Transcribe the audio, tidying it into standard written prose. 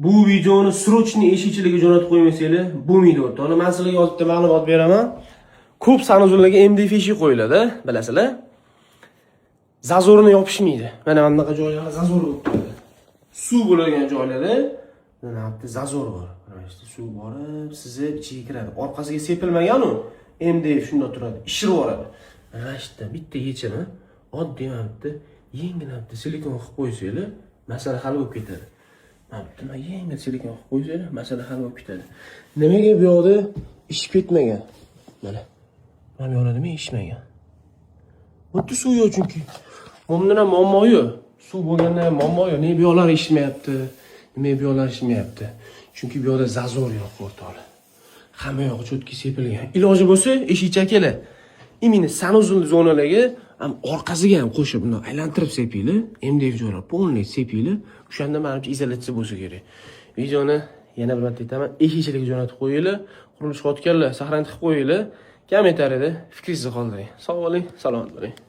bu videoni srochniy eshikchilarga jo'natib qo'ymasanglar bo'lmaydi o'rtoqlar. Men sizlarga yozib ma'lumot beraman. Ko'p sanuzullarga MDF eshik qo'yiladi, bilasizlar. Zazorni yopishmaydi. Mana bunaqa joylarda zazor bo'lib turadi. Suv bo'lgan joylarda mana bu zazor bor. Mana işte suv borib, sizib ichiga kiradi. Orqasiga sepilmagan u. MDF shunda turadi, ishirib yuboradi. Mana işte bitta yechimi oddiy mana yengil silikon qilib qo'ysanglar, masala hal bo'lib ketadi. Mana yengil silikon qilib qo'ysanglar, masala hal bo'lib ketadi. Nimaga bu yoqda ishib ketmagan? Mana. Mana bu yoqda nima ishmagan? Xuddi suv yo'q chunki. Bundan ham muammo yo'q. Suv bo'lganda ham muammo yo'q. Nega bu yoqlar ishmayapti? Nimaga bu yoqlar ishmayapti? Chunki bu yoqda zazor yo'q o'rtoqlar. Hamma yoq cho'tki sepilgan. Iloji bo'lsa, eshikcha akala. Imini sanuzul zonalarga ham orqasiga ham qo'shib buni aylantirib sepinglar. MDF joylar polniy sepinglar. O'shanda menimcha izolyatsiya bo'lsa kerak. Videoni yana bir marta aytaman, eshikchilarga jo'natib qo'yinglar. Qurilish qotganlar, saqlanib qo'yinglar. Kommentariyada fikringizni qoldiring. Sog' bo'ling, salomat bo'ling.